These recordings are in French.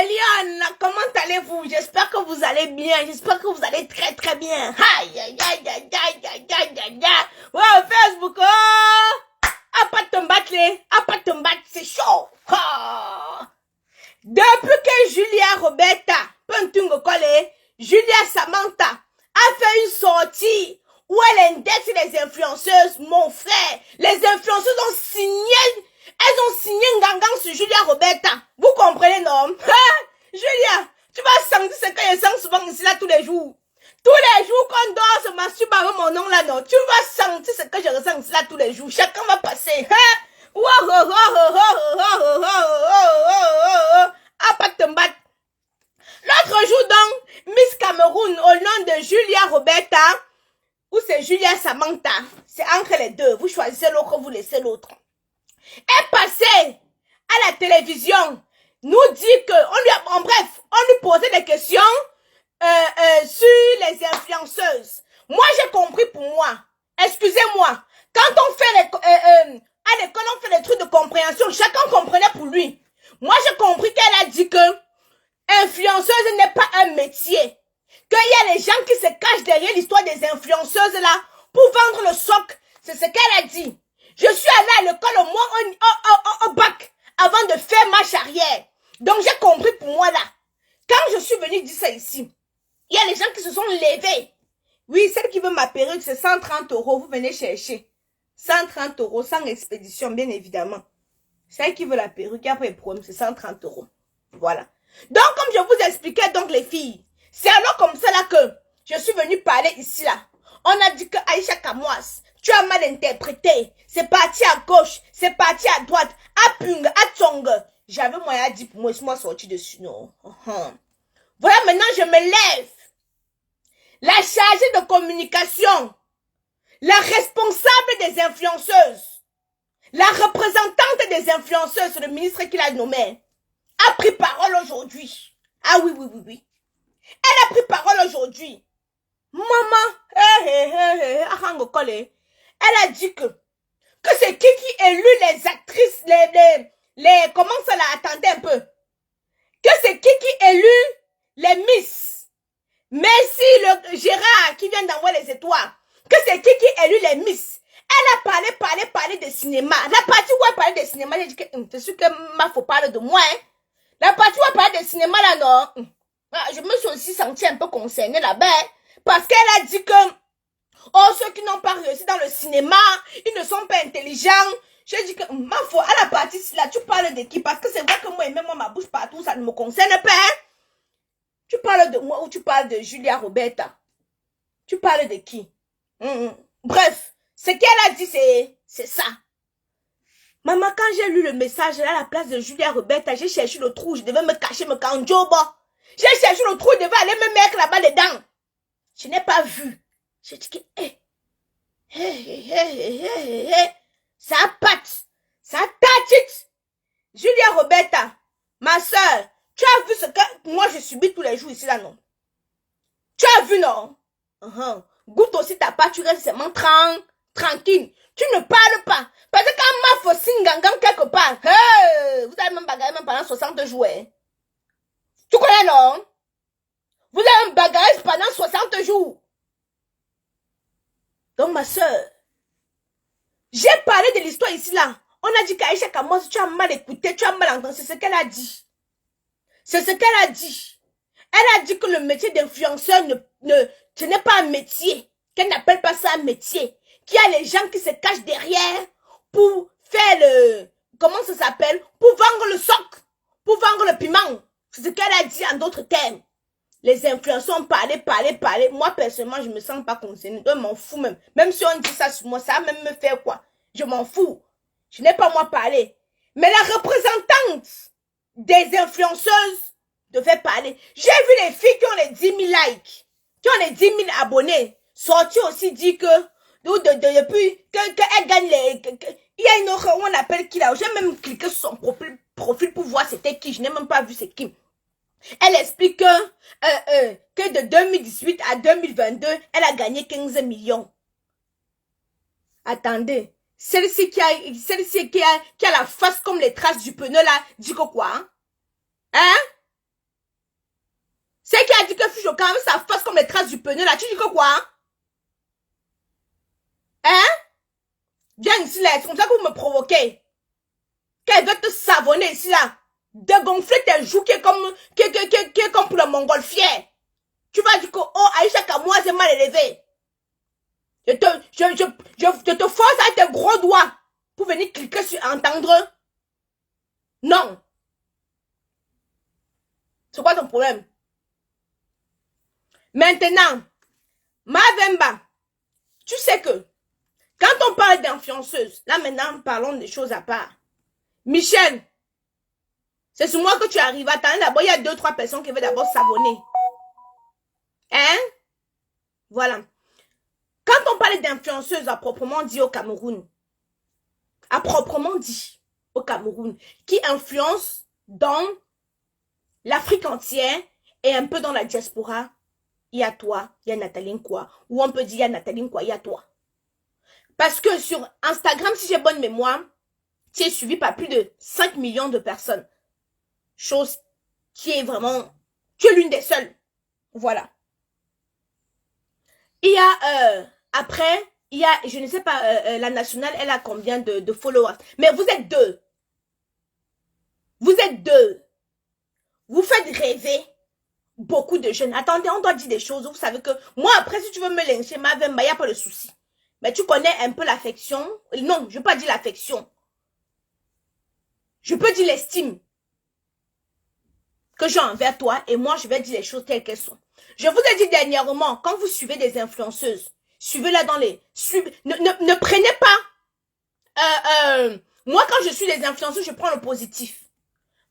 Lyon, comment allez-vous? J'espère que vous allez bien. J'espère que vous allez très très bien. Aïe, aïe, aïe, aïe, aïe, aïe, aïe, aïe, aïe. Ouais, Facebook, oh! Ah, pas de battre, pas de battre, c'est chaud. Oh! Depuis que Julia Roberta, Pentungo Kole, Julia Samantha, a fait une sortie où elle indexe les influenceuses, mon frère, les influenceuses ont signé. Elles ont signé un gangang sur Julia Roberta. Vous comprenez, non? Hein? Julia, tu vas sentir ce que je sens souvent ici, là, tous les jours. Tous les jours qu'on dort, se masturbe avec mon nom, là, non? Tu vas sentir ce que je ressens ici, là, tous les jours. Chacun va passer. Hein? Ah, pas de battre. L'autre jour, donc, Miss Cameroun, au nom de Julia Roberta, ou c'est Julia Samantha, c'est entre les deux. Vous choisissez l'autre, vous laissez l'autre. Est passé à la télévision, nous dit que, en bref, on lui posait des questions sur les influenceuses. Moi, j'ai compris pour moi. Excusez-moi. Quand on fait à l'école, on fait des trucs de compréhension, chacun comprenait pour lui. Moi, j'ai compris qu'elle a dit que influenceuse n'est pas un métier. Qu'il y a les gens qui se cachent derrière l'histoire des influenceuses là pour vendre le soc. C'est ce qu'elle a dit. Je suis allée à l'école au moins au bac avant de faire marche arrière. Donc j'ai compris pour moi là. Quand je suis venue dire ça ici, il y a les gens qui se sont levés. Oui, celle qui veut ma perruque, c'est 130 €. Vous venez chercher. 130 € sans expédition, bien évidemment. Celle qui veut la perruque, il n'y a pas de problème, c'est 130 €. Voilà. Donc, comme je vous expliquais, donc les filles, c'est alors comme ça là que je suis venue parler ici là. On a dit que Aïcha Kamoas, tu as mal interprété. C'est parti à gauche, c'est parti à droite, à Pung, à Tsong. J'avais moyen de dire pour moi, je suis sorti dessus, non. Voilà, maintenant je me lève. La chargée de communication, la responsable des influenceuses, la représentante des influenceuses, le ministre qui l'a nommé, a pris parole aujourd'hui. Ah oui, oui, oui, oui. Elle a pris parole aujourd'hui. Maman, elle a dit que c'est qui élut les actrices, comment ça là, attendez un peu. Que c'est qui élut les Miss. Merci le Gérard qui vient d'envoyer les étoiles. Que c'est qui élut les Miss. Elle a parlé de cinéma. La partie où elle parlait de cinéma, j'ai dit que c'est sûr que ma faut parler de moi. Hein. La partie où elle parlait de cinéma là, non. Je me suis aussi sentie un peu concernée là-bas. Hein, parce qu'elle a dit que ceux qui n'ont pas réussi dans le cinéma, ils ne sont pas intelligents. J'ai dit que ma foi, à la partie là, tu parles de qui? Parce que c'est vrai que moi, et même moi, ma bouche partout, ça ne me concerne pas. Hein? Tu parles de moi ou tu parles de Julia Roberta? Tu parles de qui? Bref, ce qu'elle a dit, c'est ça. Maman, quand j'ai lu le message là à la place de Julia Roberta, j'ai cherché le trou, je devais me cacher, me canjobo. J'ai cherché le trou, je devais aller me mettre là-bas dedans. Je n'ai pas vu. J'ai dit que, ça patte, ça tâche. Julia Roberta, ma soeur, tu as vu ce que moi je subis tous les jours ici là, non? Tu as vu, non? Goûte aussi ta part, tu restes seulement tranquille. Tu ne parles pas. Parce que quand ma fausse gangang quelque part, vous allez même bagarrer même pendant 60 jours. Hein? Tu connais, non? Vous allez me bagarrer pendant 60 jours. Donc, ma soeur, j'ai parlé de l'histoire ici, là. On a dit qu'Aïcha Kamoas, tu as mal écouté, tu as mal entendu. C'est ce qu'elle a dit. C'est ce qu'elle a dit. Elle a dit que le métier d'influenceur ce n'est pas un métier. Qu'elle n'appelle pas ça un métier. Qu'il y a les gens qui se cachent derrière pour faire comment ça s'appelle? Pour vendre le soc. Pour vendre le piment. C'est ce qu'elle a dit en d'autres termes. Les influenceurs ont parlé. Moi, personnellement, je me sens pas concernée. Je m'en fous même. Même si on dit ça sur moi, ça va même me faire quoi? Je m'en fous. Je n'ai pas moi parlé. Mais la représentante des influenceuses devait parler. J'ai vu les filles qui ont les 10 000 likes, qui ont les 10 000 abonnés, sortir aussi dit que, depuis qu'elle gagne il y a une autre, on appelle qui là, j'ai même cliqué sur son profil pour voir c'était qui, je n'ai même pas vu c'est qui. Elle explique que de 2018 à 2022, elle a gagné 15 millions. Attendez. Celle-ci qui a la face comme les traces du pneu là, dit que quoi? Hein? quand même sa face comme les traces du pneu là. Tu dis que quoi? Hein? Viens ici là, c'est comme ça que vous me provoquez. Qu'elle veut te savonner ici là. Dégonfler tes joues qui est comme pour le montgolfier. Tu vas dire que, oh, Aïcha Kamoua, c'est mal élevé. Je te force avec tes gros doigts pour venir cliquer sur entendre. Non. C'est quoi ton problème? Maintenant, Mavemba, tu sais que quand on parle d'influenceuse, là maintenant, parlons des choses à part. Michel, c'est sur moi que tu arrives. Attends, d'abord, il y a 2-3 personnes qui veulent d'abord savonner. Hein? Voilà. Quand on parle d'influenceuse à proprement dit au Cameroun, à proprement dit au Cameroun, qui influence dans l'Afrique entière et un peu dans la diaspora, il y a toi, il y a Nathalie Nkwa. Ou on peut dire il y a Nathalie Nkwa, il y a toi. Parce que sur Instagram, si j'ai bonne mémoire, tu es suivi par plus de 5 millions de personnes. Chose qui est vraiment... Tu es l'une des seules. Voilà. Il y a... après, il y a... Je ne sais pas, la nationale, elle a combien de followers. Mais vous êtes 2. Vous êtes 2. Vous faites rêver beaucoup de jeunes. Attendez, on doit dire des choses. Vous savez que... Moi, après, si tu veux me lyncher, il n'y a pas de souci. Mais tu connais un peu l'affection. Non, je ne veux pas dire l'affection. Je peux dire l'estime que j'ai envers toi et moi, je vais dire les choses telles qu'elles sont. Je vous ai dit dernièrement, quand vous suivez des influenceuses, suivez-la dans les... Ne prenez pas... moi, quand je suis des influenceuses, je prends le positif.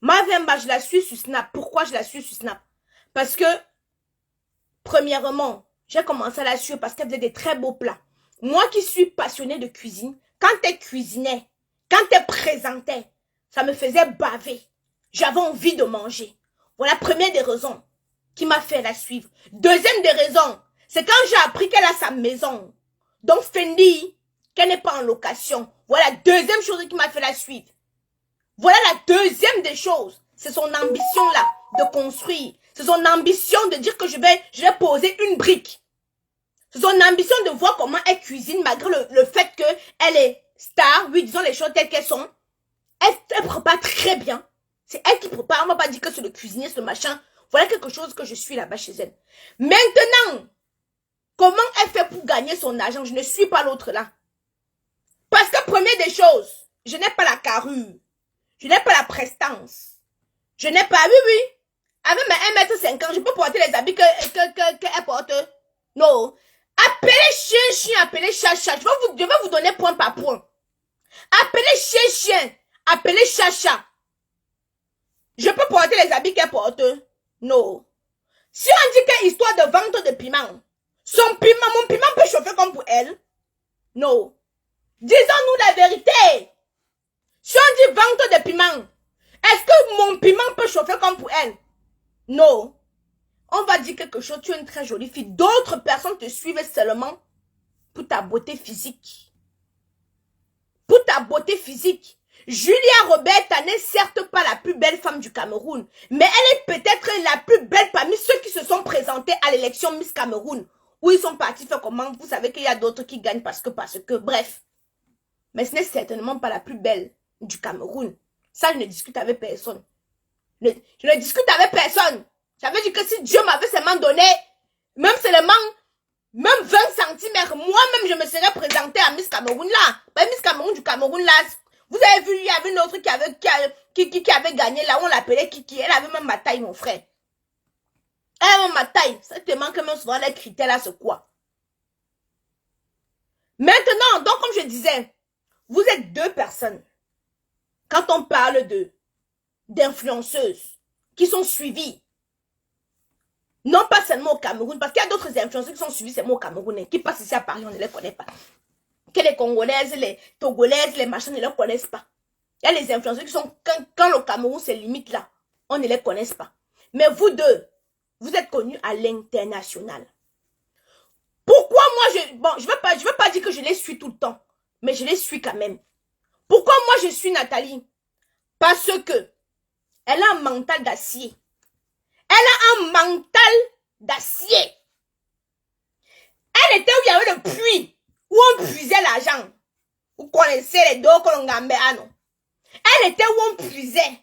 Mavemba, je la suis sur Snap. Pourquoi je la suis sur Snap? Parce que, premièrement, j'ai commencé à la suivre parce qu'elle faisait des très beaux plats. Moi qui suis passionnée de cuisine, quand elle cuisinait, quand elle présentait, ça me faisait baver. J'avais envie de manger. Voilà la première des raisons qui m'a fait la suivre. Deuxième des raisons, c'est quand j'ai appris qu'elle a sa maison. Donc Fendi, qu'elle n'est pas en location. Voilà la deuxième chose qui m'a fait la suivre. Voilà la deuxième des choses. C'est son ambition là de construire. C'est son ambition de dire que je vais poser une brique. C'est son ambition de voir comment elle cuisine malgré le fait qu'elle est star. Oui, disons les choses telles qu'elles sont. Elle prépare très bien. C'est elle qui prépare. On ne va pas dire que c'est le cuisinier, c'est le machin. Voilà quelque chose que je suis là-bas chez elle. Maintenant, comment elle fait pour gagner son argent? Je ne suis pas l'autre là. Parce que première des choses, je n'ai pas la carrure. Je n'ai pas la prestance. Je n'ai pas... Oui. Avec mes 1m50, je peux porter les habits qu'elle porte. Non. Appelez chien, appelez chat. Je vais vous donner point par point. Appelez chien. Appelez chat. Je peux porter les habits qu'elle porte. Non. Si on dit qu'il y a histoire de vente de piment, mon piment peut chauffer comme pour elle. Non. Disons-nous la vérité. Si on dit vente de piment, est-ce que mon piment peut chauffer comme pour elle? Non. On va dire quelque chose, tu es une très jolie fille. D'autres personnes te suivent seulement pour ta beauté physique. Pour ta beauté physique. Julia Roberta n'est certes pas la plus belle femme du Cameroun, mais elle est peut-être la plus belle parmi ceux qui se sont présentés à l'élection Miss Cameroun, où ils sont partis faire comment. Vous savez qu'il y a d'autres qui gagnent parce que, bref. Mais ce n'est certainement pas la plus belle du Cameroun. Ça, je ne discute avec personne. Je ne discute avec personne. Ça veut dire que si Dieu m'avait seulement donné, même seulement, même 20 centimètres, moi-même, je me serais présentée à Miss Cameroun là. Ben, Miss Cameroun du Cameroun là. Vous avez vu, il y avait une autre qui avait gagné là, on l'appelait Kiki. Elle avait même ma taille, mon frère. Elle avait même ma taille. Ça te manque même souvent les critères là, c'est quoi? Maintenant, donc, comme je disais, vous êtes 2 personnes. Quand on parle d'influenceuses qui sont suivies, non pas seulement au Cameroun, parce qu'il y a d'autres influenceuses qui sont suivies seulement au Cameroun, qui passent ici à Paris, on ne les connaît pas. Que les Congolaises, les Togolaises, les machins ne les connaissent pas. Il y a les influenceurs qui sont, quand le Cameroun se limite là, on ne les connaît pas. Mais vous 2, vous êtes connus à l'international. Pourquoi moi, je veux pas dire que je les suis tout le temps, mais je les suis quand même. Pourquoi moi je suis Nathalie? Parce que elle a un mental d'acier. Elle a un mental d'acier. Elle était où il y avait le puits, où on puisait l'argent. Vous connaissez les deux Kolongambé, ah non. Elle était où on puisait.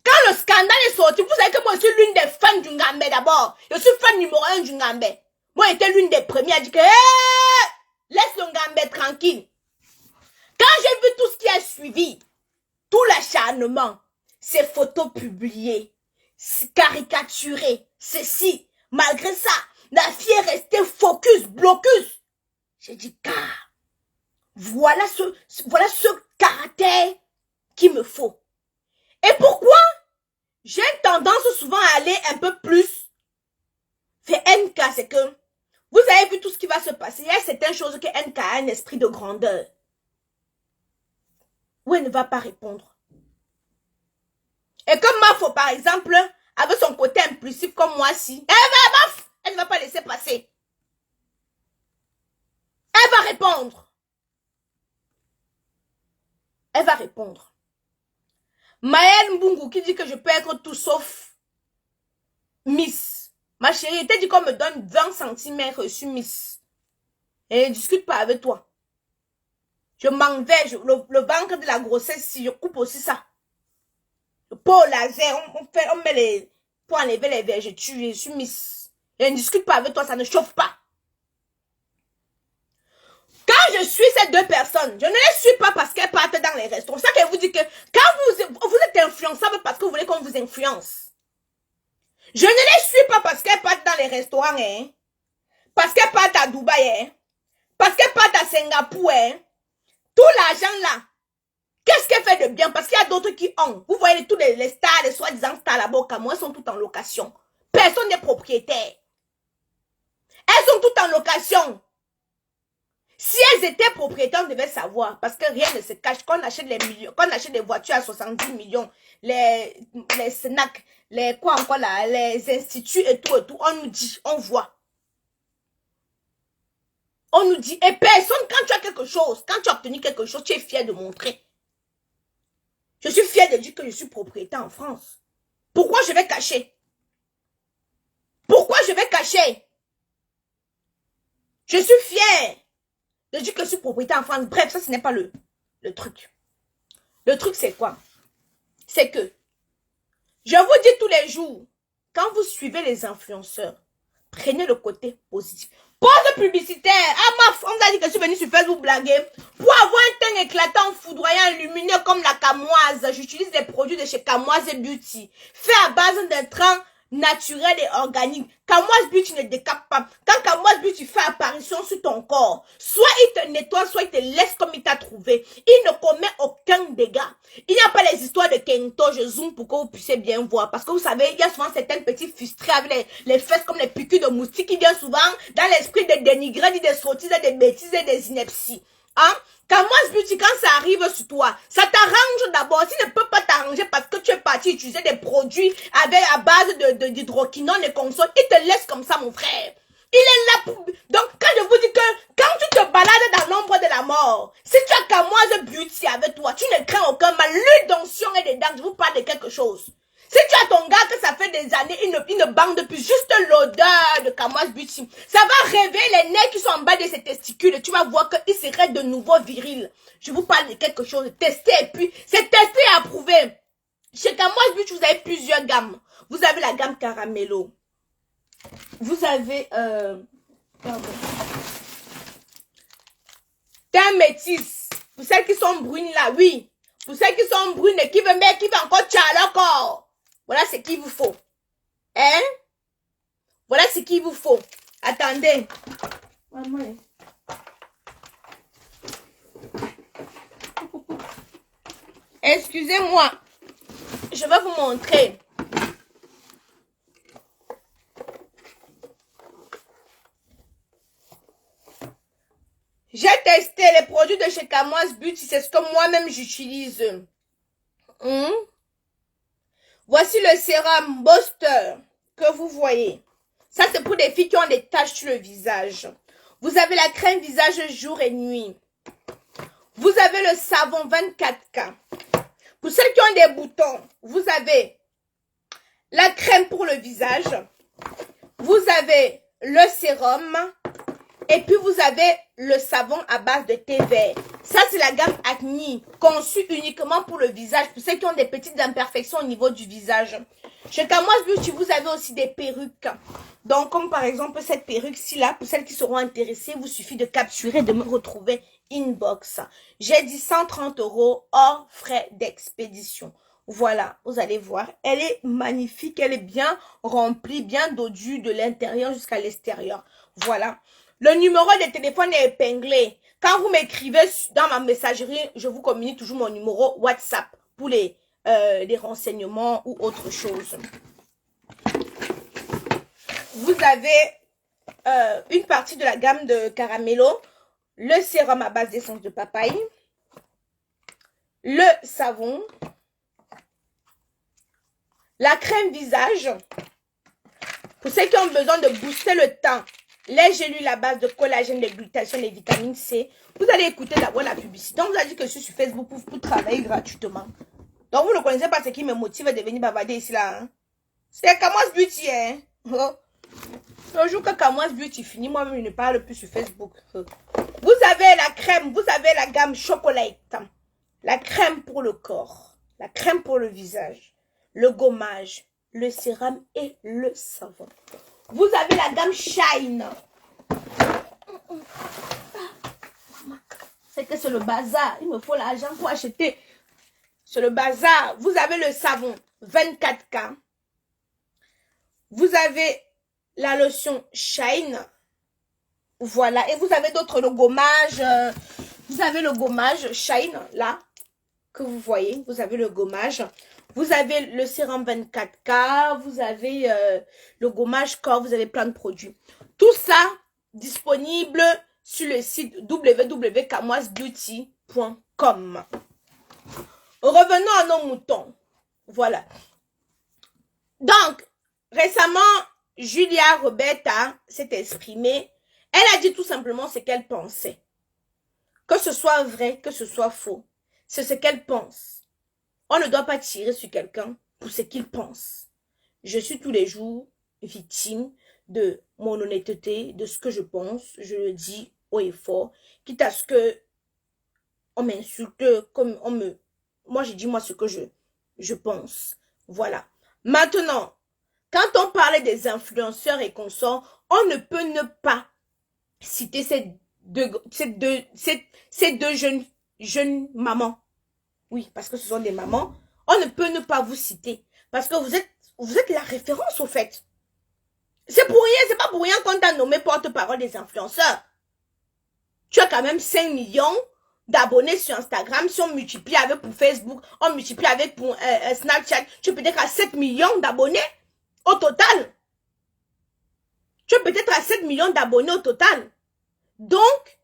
Quand le scandale est sorti, vous savez que moi je suis l'une des fans du Ngambé d'abord. Je suis fan numéro 1 du Ngambé. Moi j'étais l'une des premières à dire que laisse le Ngambé tranquille. Quand j'ai vu tout ce qui a suivi, tout l'acharnement, ces photos publiées, caricaturées, ceci, malgré ça, la fille est restée focus, blocus. J'ai dit, car, voilà ce caractère qu'il me faut. Et pourquoi j'ai tendance souvent à aller un peu plus vers NK, c'est que vous avez vu tout ce qui va se passer. Il y a certaines choses que NK a un esprit de grandeur. Où elle ne va pas répondre. Et comme Mafo, par exemple, avec son côté impulsif comme moi, si, elle ne va pas laisser passer. Elle va répondre. Elle va répondre. Maëlle Mbungu qui dit que je peux être tout sauf Miss. Ma chérie, elle t'a dit qu'on me donne 20 cm, je suis Miss. Et je ne discute pas avec toi. Je m'en vais, le ventre de la grossesse, si je coupe aussi ça. Le pot laser, on met les... Pour enlever les vergetures, je suis Miss. Et je ne discute pas avec toi, ça ne chauffe pas. Quand je suis ces deux personnes, je ne les suis pas parce qu'elles partent dans les restaurants. C'est ça qu'elle vous dit que quand vous êtes influençable parce que vous voulez qu'on vous influence. Je ne les suis pas parce qu'elles partent dans les restaurants, hein. Parce qu'elles partent à Dubaï, hein. Parce qu'elles partent à Singapour, hein. Tout l'argent là, qu'est-ce qu'elle fait de bien? Parce qu'il y a d'autres qui ont. Vous voyez tous les stars, les soi-disant stars là-bas au Cameroun, elles sont toutes en location. Personne n'est propriétaire. Elles sont toutes en location. Si elles étaient propriétaires, on devait savoir. Parce que rien ne se cache. Quand on achète les millions, quand on achète des voitures à 70 millions, les snacks, les quoi encore là, les instituts et tout, on nous dit, on voit. On nous dit, et personne, quand tu as quelque chose, quand tu as obtenu quelque chose, tu es fier de montrer. Je suis fier de dire que je suis propriétaire en France. Pourquoi je vais cacher? Pourquoi je vais cacher? Je suis fier de dire que je suis propriétaire en France. Bref, ça, ce n'est pas le truc. Le truc, c'est quoi? C'est que, je vous dis tous les jours, quand vous suivez les influenceurs, prenez le côté positif. Pause publicitaire. Ah, on m'a dit que je suis venue sur Facebook blaguer. Pour avoir un teint éclatant, foudroyant, lumineux comme la Camoise, j'utilise des produits de chez Camoise Beauty. Fait à base d'intrants naturels et organiques. Camoise Beauty ne décape pas. Quand Camoise Beauty fait apparition sur ton corps, soit il te nettoie, soit il te laisse comme il t'a trouvé. Il ne commet aucun dégât. Il n'y a pas les histoires de Kento, je zoome pour que vous puissiez bien voir. Parce que vous savez, il y a souvent certains petits frustrés avec les fesses comme les piqûres de moustiques qui viennent souvent dans l'esprit de dénigrer, des sottises, des bêtises et des inepties. Hein? Camoise Beauty, quand ça arrive sur toi, ça t'arrange d'abord. S'il ne peut pas t'arranger parce que tu es parti utiliser des produits à base d'hydroquinone et consorts, il te laisse comme ça, mon frère. Il est là pour... Donc, quand je vous dis que quand tu te balades dans l'ombre de la mort, si tu as Camoise Beauty avec toi, tu ne crains aucun mal. L'huile d'onction et des dents, je vous parle de quelque chose. Si tu as ton gars que ça fait des années, il ne bande plus juste l'odeur de Camoise Beauty. Ça va réveiller les nerfs qui sont en bas de ses testicules et tu vas voir qu'il serait de nouveau viril. Je vous parle de quelque chose. Tester et puis, c'est testé et approuvé. Chez Camoise Beauty, vous avez plusieurs gammes. Vous avez la gamme Caramello. Vous avez, pardon. Teint métis. Pour celles qui sont brunes là, oui. Pour celles qui sont brunes et qui veulent encore tchaler encore. Voilà ce qu'il vous faut. Hein? Voilà ce qu'il vous faut. Attendez. Excusez-moi. Je vais vous montrer. J'ai testé les produits de chez Camoise Beauty. C'est ce que moi-même j'utilise. Voici le sérum Booster que vous voyez. Ça, c'est pour des filles qui ont des taches sur le visage. Vous avez la crème visage jour et nuit. Vous avez le savon 24K. Pour celles qui ont des boutons, vous avez la crème pour le visage. vous avez le sérum et puis vous avez le savon à base de thé vert. Ça, c'est la gamme Acne, conçue uniquement pour le visage, pour ceux qui ont des petites imperfections au niveau du visage. Chez Kamoise Beauty, vous avez aussi des perruques. Donc, comme par exemple cette perruque-ci là, pour celles qui seront intéressées, il vous suffit de capturer et de me retrouver inbox. J'ai dit 130 € hors frais d'expédition. Voilà, vous allez voir, elle est magnifique, elle est bien remplie, bien dodue de l'intérieur jusqu'à l'extérieur. Voilà. Le numéro de téléphone est épinglé. Quand vous m'écrivez dans ma messagerie, je vous communique toujours mon numéro WhatsApp pour les renseignements ou autre chose. Vous avez une partie de la gamme de Caramello, le sérum à base d'essence de papaye, le savon, la crème visage, pour ceux qui ont besoin de booster le teint, les gélules à base de collagène, de glutathion et vitamine C. Vous allez écouter d'abord la publicité. On vous a dit que je suis sur Facebook pour travailler gratuitement. Donc vous ne connaissez pas ce qui me motive à devenir bavarder ici là. Hein? C'est Kamoise Beauty. Hein? Oh. Le jour que Kamoise Beauty finit, moi-même je ne parle plus sur Facebook. Vous avez la crème, vous avez la gamme chocolate. La crème pour le corps, la crème pour le visage, le gommage, le sérum et le savon. Vous avez la gamme Shine. C'est que c'est le bazar. Il me faut l'argent pour acheter. C'est le bazar. Vous avez le savon 24K. Vous avez la lotion Shine. Voilà. Et vous avez d'autres, le gommage. Vous avez le gommage Shine, là, que vous voyez. Vous avez le gommage. Vous avez le sérum 24K, vous avez le gommage corps, vous avez plein de produits. Tout ça disponible sur le site www.kamoisebeauty.com. Revenons à nos moutons. Voilà. Donc, récemment, Julia Roberta s'est exprimée. Elle a dit tout simplement ce qu'elle pensait. Que ce soit vrai, que ce soit faux. C'est ce qu'elle pense. On ne doit pas tirer sur quelqu'un pour ce qu'il pense. Je suis tous les jours victime de mon honnêteté, de ce que je pense. Je le dis haut et fort. Quitte à ce que on m'insulte, comme on me... Moi, je dis moi ce que je pense. Voilà. Maintenant, quand on parle des influenceurs et consorts, on ne peut ne pas citer ces deux jeunes mamans. Oui, parce que ce sont des mamans. On ne peut ne pas vous citer. Parce que vous êtes la référence, au fait. C'est pour rien, c'est pas pour rien qu'on t'a nommé porte-parole des influenceurs. Tu as quand même 5 millions d'abonnés sur Instagram. Si on multiplie avec pour Facebook, on multiplie avec pour Snapchat, tu es peut-être à 7 millions d'abonnés au total. Tu es peut-être à 7 millions d'abonnés au total. Donc,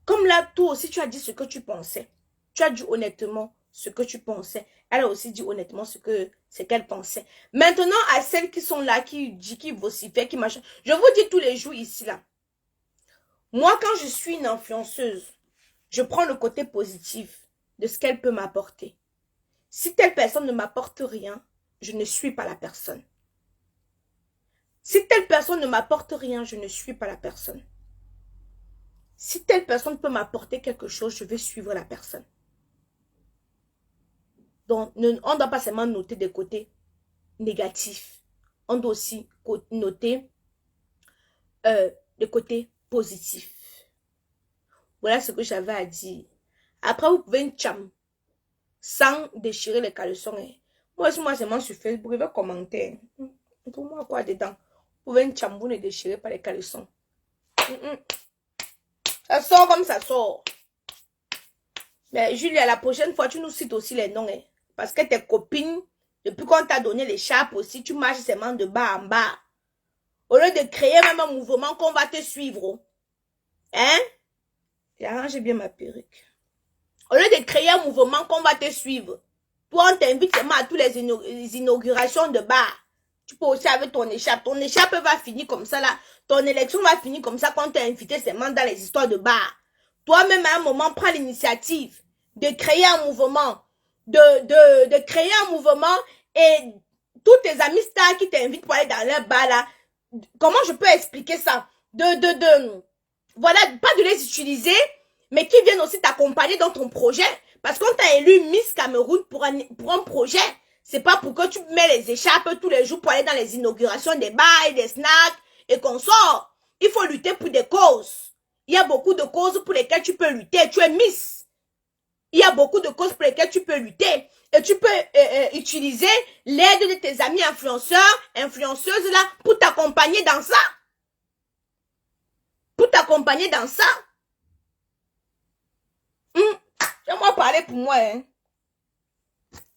comme là, toi aussi, tu as dit ce que tu pensais. Tu as dit honnêtement ce que tu pensais. Elle a aussi dit honnêtement ce qu'elle pensait. Maintenant, à celles qui sont là, qui vocifèrent, qui machin. Je vous dis tous les jours ici, là. Moi, quand je suis une influenceuse, je prends le côté positif de ce qu'elle peut m'apporter. Si telle personne ne m'apporte rien, je ne suis pas la personne. Si telle personne ne m'apporte rien, je ne suis pas la personne. Si telle personne peut m'apporter quelque chose, je vais suivre la personne. Donc, on ne doit pas seulement noter des côtés négatifs. On doit aussi noter des côtés positifs. Voilà ce que j'avais à dire. Après, vous pouvez une cham sans déchirer les caleçons. Moi, seulement sur Facebook, je vais commenter. Pour moi, quoi dedans? Vous pouvez une cham, vous ne déchirez pas les caleçons. Ça sort comme ça sort. Mais Julia, la prochaine fois, tu nous cites aussi les noms. Hein, parce que tes copines, depuis qu'on t'a donné les chapes aussi, tu marches seulement de bas en bas. Au lieu de créer même un mouvement qu'on va te suivre. Hein? J'ai arrangé bien ma perruque. Au lieu de créer un mouvement qu'on va te suivre. Toi, on t'invite seulement à toutes les inaugurations de bas. Tu peux aussi avec ton écharpe. Ton écharpe va finir comme ça là. Ton élection va finir comme ça quand on t'a invité seulement dans les histoires de bar. Toi-même à un moment, prends l'initiative de créer un mouvement. De créer un mouvement et tous tes amis stars qui t'invitent pour aller dans leur bar là, comment je peux expliquer ça? Voilà, pas de les utiliser, mais qui viennent aussi t'accompagner dans ton projet. Parce qu'on t'a élu Miss Cameroun pour un projet. C'est pas pour que tu mets les écharpes tous les jours pour aller dans les inaugurations des bars et des snacks et qu'on sort. Il faut lutter pour des causes. Il y a beaucoup de causes pour lesquelles tu peux lutter. Tu es Miss. Il y a beaucoup de causes pour lesquelles tu peux lutter. Et tu peux utiliser l'aide de tes amis influenceurs, influenceuses là, pour t'accompagner dans ça. Pour t'accompagner dans ça. Laisse-moi parler pour moi. Hein.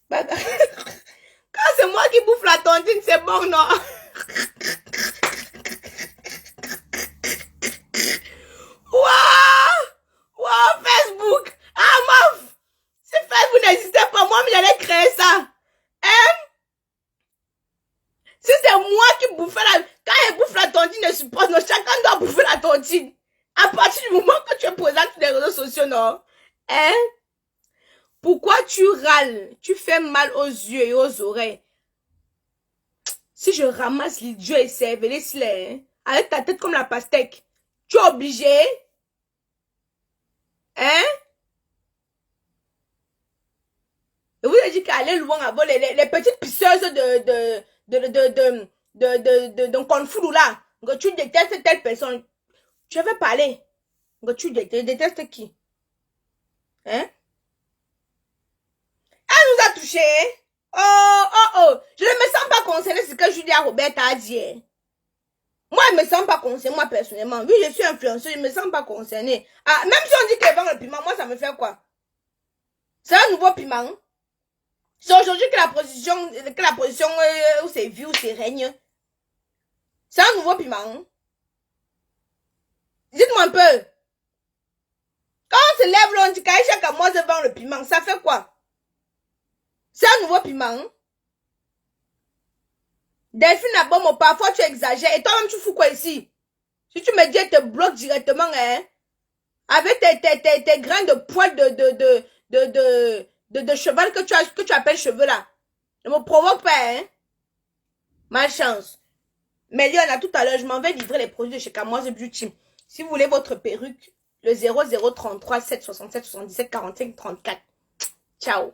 Quand c'est moi qui bouffe la tontine, c'est bon, non? Waouh, Facebook. Ah, meuf. Si Facebook n'existait pas, moi, mais j'allais créer ça. Hein? Si c'est moi qui bouffais quand elle bouffe la tontine, je suppose, non, chacun doit bouffer la tontine. À partir du moment que tu es présente sur les réseaux sociaux, non? Hein? Pourquoi tu râles? Tu fais mal aux yeux et aux oreilles. Si je ramasse l'idiot et cervelet, hein, avec ta tête comme la pastèque, tu es obligé? Hein? Je vous ai dit qu'aller loin avant les petites pisseuses de Kung Fu là. Que tu détestes telle personne. Je vais parler. Que tu détestes qui? Hein? Elle nous a touchés. Oh. Je ne me sens pas concernée ce que Julia Roberta a dit. Moi, je ne me sens pas concernée, moi, personnellement. Oui, je suis influenceuse, je ne me sens pas concernée. Ah, même si on dit qu'elle vend le piment, moi, ça me fait quoi? C'est un nouveau piment. C'est aujourd'hui que la position où c'est vu, où c'est règne. C'est un nouveau piment. Dites-moi un peu. Quand on se lève, là, on dit qu'Aïcha Kamoise vend le piment, ça fait quoi? C'est un nouveau piment. Delphine Abomo, parfois tu exagères. Et toi-même, tu fous quoi ici? Si tu me dis, elle te bloque directement, hein? Avec tes grains de poils de cheval que tu appelles cheveux là. Ne me provoque pas, hein? Malchance. Mais Léon, à tout à l'heure, je m'en vais livrer les produits de chez Kamoise Beauty. Si vous voulez votre perruque, le 0033 767 77 45 34. Ciao.